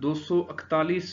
241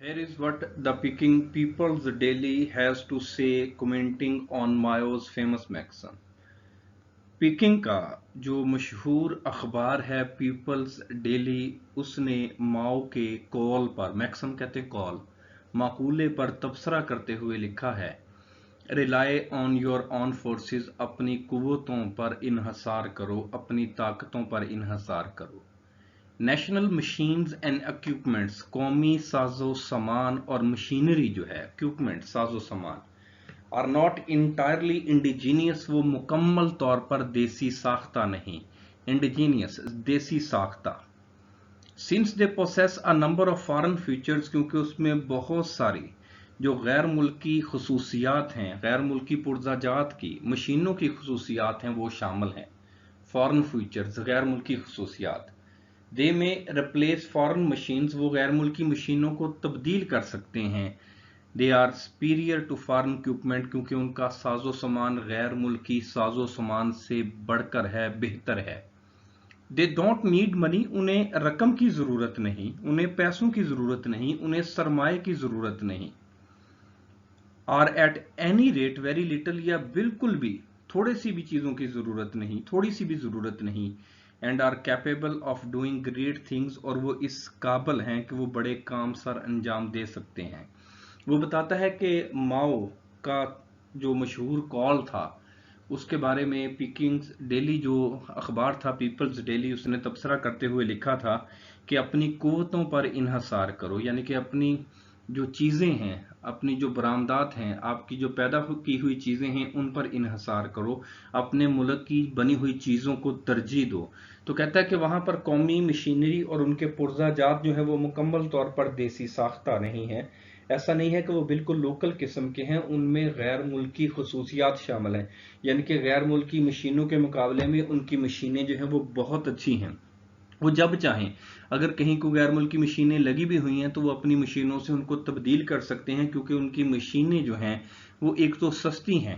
Here is what the Peking People's Daily has to say commenting on Mao's famous maxim. Packing کا جو مشہور اخبار ہے Peoples daily, اس نے ماؤ کے کال پر، میکسم کہتے ہیں کال، مقولے پر تبصرہ کرتے ہوئے لکھا ہے، rely on your own forces, اپنی قوتوں پر انحصار کرو، اپنی طاقتوں پر انحصار کرو۔ نیشنل مشینز اینڈ اکوپمنٹس، قومی ساز و سامان اور مشینری جو ہے، اکوپمنٹ ساز و سامان، are not entirely indigenous، وہ مکمل طور پر دیسی ساختہ نہیں، indigenous دیسی ساختہ۔ since they possess a number of foreign features، کیونکہ اس میں بہت ساری جو غیر ملکی خصوصیات ہیں، غیر ملکی پرزہ جات کی مشینوں کی خصوصیات ہیں وہ شامل ہیں۔ فارن فیچرز، غیر ملکی خصوصیات۔ they may replace foreign machines، وہ غیر ملکی مشینوں کو تبدیل کر سکتے ہیں۔ they are superior to foreign equipment، کیونکہ ان کا ساز و سامان غیر ملکی ساز و سامان سے بڑھ کر ہے، بہتر ہے۔ they don't need money، انہیں رقم کی ضرورت نہیں، انہیں پیسوں کی ضرورت نہیں، انہیں سرمایہ کی ضرورت نہیں۔ are at any rate very little، یا بالکل بھی تھوڑے سی بھی چیزوں کی ضرورت نہیں، تھوڑی سی بھی ضرورت نہیں۔ and are capable of doing great things، اور وہ اس قابل ہیں کہ وہ بڑے کام سر انجام دے سکتے ہیں۔ وہ بتاتا ہے کہ ماؤ کا جو مشہور کال تھا اس کے بارے میں پیکنگز ڈیلی جو اخبار تھا، پیپلز ڈیلی، اس نے تبصرہ کرتے ہوئے لکھا تھا کہ اپنی قوتوں پر انحصار کرو، یعنی کہ اپنی جو چیزیں ہیں، اپنی جو برآمدات ہیں، آپ کی جو پیدا کی ہوئی چیزیں ہیں ان پر انحصار کرو، اپنے ملک کی بنی ہوئی چیزوں کو ترجیح دو۔ تو کہتا ہے کہ وہاں پر قومی مشینری اور ان کے پرزہ جات جو ہیں وہ مکمل طور پر دیسی ساختہ نہیں ہیں، ایسا نہیں ہے کہ وہ بالکل لوکل قسم کے ہیں، ان میں غیر ملکی خصوصیات شامل ہیں، یعنی کہ غیر ملکی مشینوں کے مقابلے میں ان کی مشینیں جو ہیں وہ بہت اچھی ہیں۔ وہ جب چاہیں اگر کہیں کو غیر ملکی مشینیں لگی بھی ہوئی ہیں تو وہ اپنی مشینوں سے ان کو تبدیل کر سکتے ہیں، کیونکہ ان کی مشینیں جو ہیں وہ ایک تو سستی ہیں،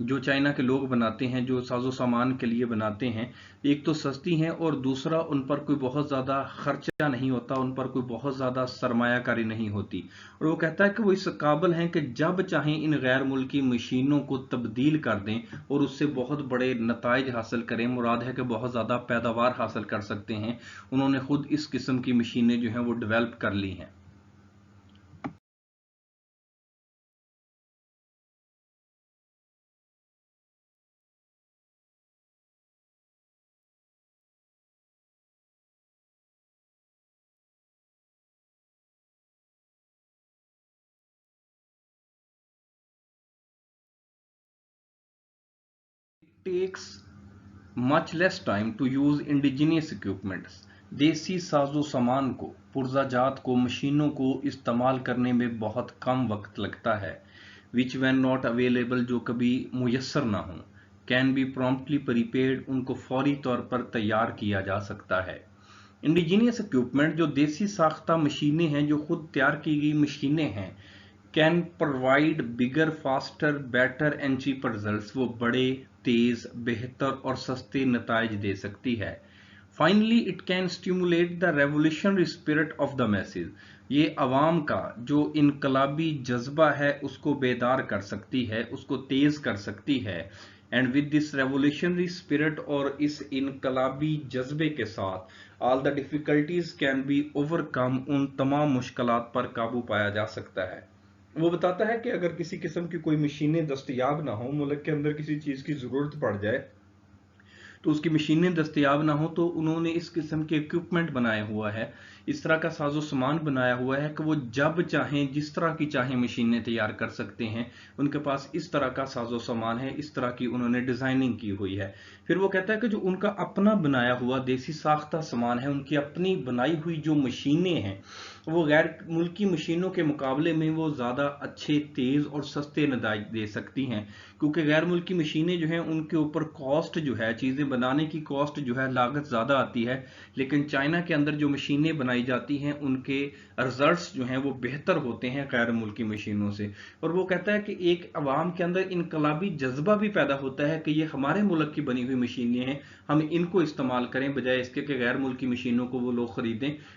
جو چائنا کے لوگ بناتے ہیں، جو ساز و سامان کے لیے بناتے ہیں، ایک تو سستی ہیں، اور دوسرا ان پر کوئی بہت زیادہ خرچہ نہیں ہوتا، ان پر کوئی بہت زیادہ سرمایہ کاری نہیں ہوتی۔ اور وہ کہتا ہے کہ وہ اس قابل ہیں کہ جب چاہیں ان غیر ملکی مشینوں کو تبدیل کر دیں اور اس سے بہت بڑے نتائج حاصل کریں، مراد ہے کہ بہت زیادہ پیداوار حاصل کر سکتے ہیں۔ انہوں نے خود اس قسم کی مشینیں جو ہیں وہ ڈیولپ کر لی ہیں۔ takes much less time to use indigenous equipments، دیسی ساز و سامان کو، پرزہ جات کو، مشینوں کو استعمال کرنے میں بہت کم وقت لگتا ہے۔ which when not available، جو کبھی میسر نہ ہوں، can be promptly prepared، ان کو فوری طور پر تیار کیا جا سکتا ہے۔ انڈیجینئس اکوپمنٹ جو دیسی ساختہ مشینیں ہیں، جو خود تیار کی گئی مشینیں ہیں، can provide bigger faster better and cheaper results، وہ بڑے، تیز، بہتر اور سستے نتائج دے سکتی ہے۔ finally it can stimulate the revolutionary spirit of the masses، یہ عوام کا جو انقلابی جذبہ ہے اس کو بیدار کر سکتی ہے، اس کو تیز کر سکتی ہے۔ and with this revolutionary spirit، اور اس انقلابی جذبے کے ساتھ، all the difficulties can be overcome، ان تمام مشکلات پر قابو پایا جا سکتا ہے۔ وہ بتاتا ہے کہ اگر کسی قسم کی کوئی مشینیں دستیاب نہ ہوں، ملک کے اندر کسی چیز کی ضرورت پڑ جائے تو اس کی مشینیں دستیاب نہ ہوں، تو انہوں نے اس قسم کے اکوپمنٹ بنایا ہوا ہے، اس طرح کا ساز و سامان بنایا ہوا ہے کہ وہ جب چاہیں جس طرح کی چاہیں مشینیں تیار کر سکتے ہیں۔ ان کے پاس اس طرح کا ساز و سامان ہے، اس طرح کی انہوں نے ڈیزائننگ کی ہوئی ہے۔ پھر وہ کہتا ہے کہ جو ان کا اپنا بنایا ہوا دیسی ساختہ سامان ہے، ان کی اپنی بنائی ہوئی جو مشینیں ہیں، وہ غیر ملکی مشینوں کے مقابلے میں وہ زیادہ اچھے، تیز اور سستے نتائج دے سکتی ہیں، کیونکہ غیر ملکی مشینیں جو ہیں ان کے اوپر کاسٹ جو ہے، چیزیں بنانے کی کاسٹ جو ہے، لاگت زیادہ آتی ہے، لیکن چائنا کے اندر جو مشینیں بنائی جاتی ہیں ان کے رزلٹس جو ہیں وہ بہتر ہوتے ہیں غیر ملکی مشینوں سے۔ اور وہ کہتا ہے کہ ایک عوام کے اندر انقلابی جذبہ بھی پیدا ہوتا ہے کہ یہ ہمارے ملک کی بنی ہوئی مشینیں ہیں، ہم ان کو استعمال کریں، بجائے اس کے کہ غیر ملکی مشینوں کو وہ لوگ خریدیں۔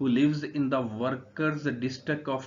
who lives in the workers district of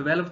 12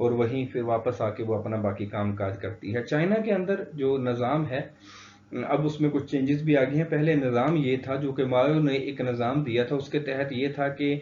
اور وہیں پھر واپس آ کے وہ اپنا باقی کام کاج کرتی ہے۔ چائنا کے اندر جو نظام ہے، اب اس میں کچھ چینجز بھی آ گئے ہیں۔ پہلے نظام یہ تھا جو کہ ماؤ نے ایک نظام دیا تھا، اس کے تحت یہ تھا کہ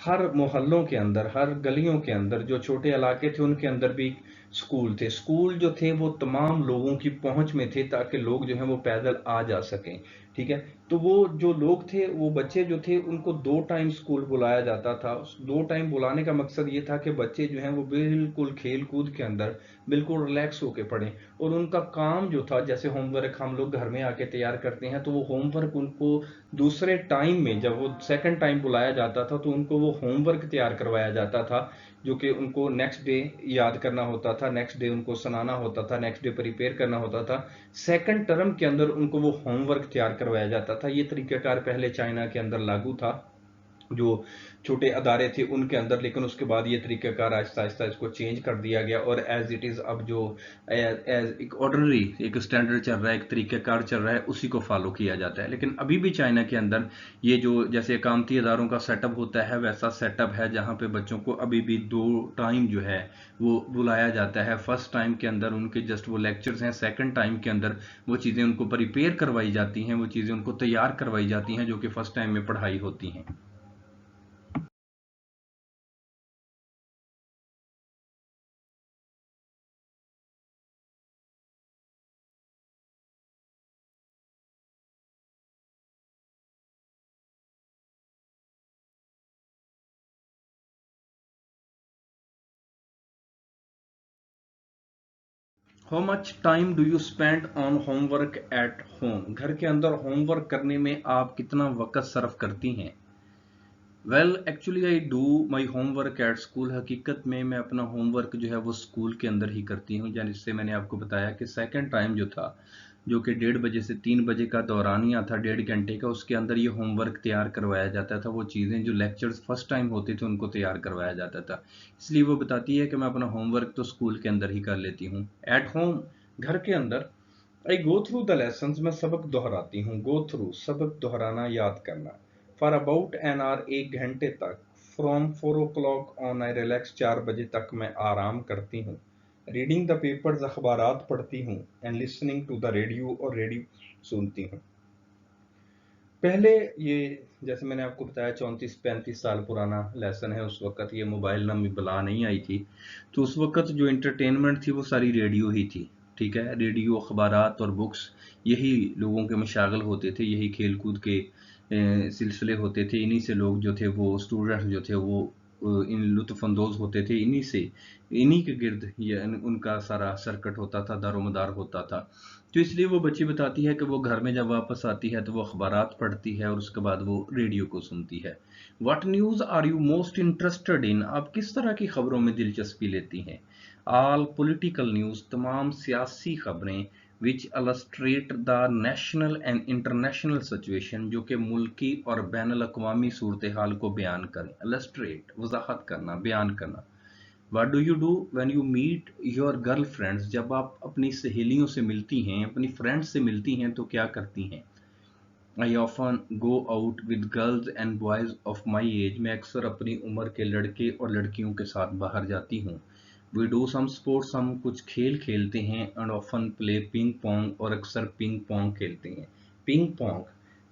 ہر محلوں کے اندر، ہر گلیوں کے اندر، جو چھوٹے علاقے تھے ان کے اندر بھی سکول تھے۔ سکول جو تھے وہ تمام لوگوں کی پہنچ میں تھے تاکہ لوگ جو ہیں وہ پیدل آ جا سکیں، ٹھیک ہے۔ تو وہ جو لوگ تھے، وہ بچے جو تھے، ان کو 2 ٹائم سکول بلایا جاتا تھا۔ 2 ٹائم بلانے کا مقصد یہ تھا کہ بچے جو ہیں وہ بالکل کھیل کود کے اندر بالکل ریلیکس ہو کے پڑھیں، اور ان کا کام جو تھا، جیسے ہوم ورک ہم لوگ گھر میں آ کے تیار کرتے ہیں، تو وہ ہوم ورک ان کو دوسرے ٹائم میں، جب وہ سیکنڈ ٹائم بلایا جاتا تھا تو ان کو وہ ہوم ورک تیار کروایا جاتا تھا، جو کہ ان کو نیکسٹ ڈے یاد کرنا ہوتا تھا، نیکسٹ ڈے ان کو سنانا ہوتا تھا، نیکسٹ ڈے پریپیئر کرنا ہوتا تھا۔ سیکنڈ ٹرم کے اندر ان کو وہ ہوم ورک تیار کروایا جاتا تھا۔ یہ طریقہ کار پہلے چائنا کے اندر لاگو تھا، جو چھوٹے ادارے تھے ان کے اندر، لیکن اس کے بعد یہ طریقہ کار آہستہ آہستہ اس کو چینج کر دیا گیا، اور ایز اٹ از اب جو ایز ایک آرڈنری ایک اسٹینڈرڈ چل رہا ہے، ایک طریقہ کار چل رہا ہے، اسی کو فالو کیا جاتا ہے۔ لیکن ابھی بھی چائنا کے اندر یہ جو جیسے اقامتی اداروں کا سیٹ اپ ہوتا ہے، ویسا سیٹ اپ ہے جہاں پہ بچوں کو ابھی بھی 2 ٹائم جو ہے وہ بلایا جاتا ہے۔ فرسٹ ٹائم کے اندر ان کے جسٹ وہ لیکچرز ہیں، سیکنڈ ٹائم کے اندر وہ چیزیں ان کو پریپیئر کروائی جاتی ہیں، وہ چیزیں ان کو تیار کروائی جاتی ہیں جو کہ فرسٹ ٹائم میں پڑھائی ہوتی ہیں۔ How much time do you spend on homework at home? گھر کے اندر ہوم ورک کرنے میں آپ کتنا وقت صرف کرتی ہیں؟ Well actually I do my homework at school. حقیقت میں اپنا ہوم ورک جو ہے وہ اسکول کے اندر ہی کرتی ہوں، یعنی اس سے میں نے آپ کو بتایا کہ سیکنڈ ٹائم جو تھا، جو کہ 1:30 سے 3 بجے کا دورانیہ تھا، 1.5 گھنٹے کا، اس کے اندر یہ ہوم ورک تیار کروایا جاتا تھا۔ وہ چیزیں جو لیکچرز فرسٹ ٹائم ہوتے تھے ان کو تیار کروایا جاتا تھا، اس لیے وہ بتاتی ہے کہ میں اپنا ہوم ورک تو اسکول کے اندر ہی کر لیتی ہوں۔ ایٹ ہوم، گھر کے اندر، آئی گو تھرو دا لیسنز، میں سبق دہراتی ہوں۔ گو تھرو، سبق دہرانا، یاد کرنا۔ فار اباؤٹ این آور، 1 گھنٹے تک۔ From 4 o'clock on I relax, 4 بجے تک میں آرام کرتی ہوں۔ ریڈنگ دا پیپرز، اخبارات پڑھتی ہوں۔ And listening to the radio, اور ریڈیو سنتی ہوں۔ پہلے یہ جیسے میں نے آپ کو بتایا 34-35 سال پرانا لیسن ہے، اس وقت یہ موبائل نامی بلا نہیں آئی تھی، تو اس وقت جو انٹرٹینمنٹ تھی وہ ساری ریڈیو ہی تھی، ٹھیک ہے۔ ریڈیو، اخبارات اور بکس، یہی لوگوں کے مشاغل ہوتے تھے، یہی کھیل کود کے سلسلے ہوتے تھے، انہی سے لوگ جو تھے وہ اسٹوڈنٹ جو تھے وہ ان لطف اندوز ہوتے تھے، انہی سے، انہی کے گرد یہ ان کا سارا سرکٹ ہوتا تھا، دار و مدار ہوتا تھا۔ تو اس لیے وہ بچی بتاتی ہے کہ وہ گھر میں جب واپس آتی ہے تو وہ اخبارات پڑھتی ہے، اور اس کے بعد وہ ریڈیو کو سنتی ہے۔ What news are you most interested in? آپ کس طرح کی خبروں میں دلچسپی لیتی ہیں؟ آل پولیٹیکل نیوز، تمام سیاسی خبریں، which illustrate the national and international situation, جو کہ ملکی اور بین الاقوامی صورتحال کو بیان کریں۔ السٹریٹ، وضاحت کرنا، بیان کرنا۔ What do you do when you meet your girl friends? جب آپ اپنی سہیلیوں سے ملتی ہیں، اپنی فرینڈ سے ملتی ہیں تو کیا کرتی ہیں؟ I often go out with girls and boys of my age, میں اکثر اپنی عمر کے لڑکے اور لڑکیوں کے ساتھ باہر جاتی ہوں۔ وی ڈو سم اسپورٹس، ہم کچھ کھیل کھیلتے ہیں۔ And often play ping pong, اور اکثر پنگ پونگ کھیلتے ہیں۔ پنگ پونگ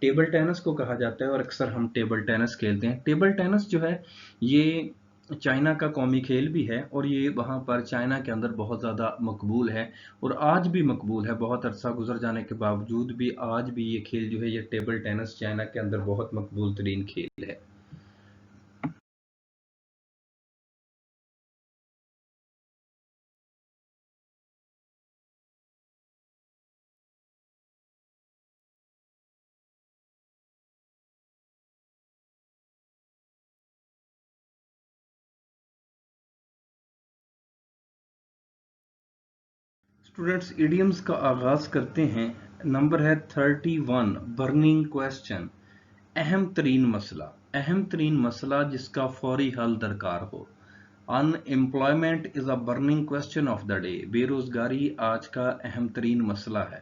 ٹیبل ٹینس کو کہا جاتا ہے، اور اکثر ہم ٹیبل ٹینس کھیلتے ہیں۔ ٹیبل ٹینس جو ہے یہ چائنا کا قومی کھیل بھی ہے، اور یہ وہاں پر چائنا کے اندر بہت زیادہ مقبول ہے، اور آج بھی مقبول ہے۔ بہت عرصہ گزر جانے کے باوجود بھی آج بھی یہ کھیل جو ہے، یہ ٹیبل ٹینس چائنا کے اندر بہت مقبول ترین کھیل ہے۔ اسٹوڈنٹس ایڈیمز کا آغاز کرتے ہیں۔ نمبر ہے 31، برننگ کویسچن، اہم ترین مسئلہ۔ اہم ترین مسئلہ جس کا فوری حل درکار ہو۔ Unemployment is a burning question of the day, بے روزگاری آج کا اہم ترین مسئلہ ہے۔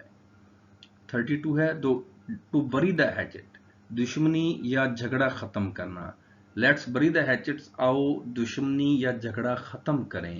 32 ہے، ٹو بری دا ہیچٹ، دشمنی یا جھگڑا ختم کرنا۔ لیٹس بری دا ہیچٹس، آؤ دشمنی یا جھگڑا ختم کریں۔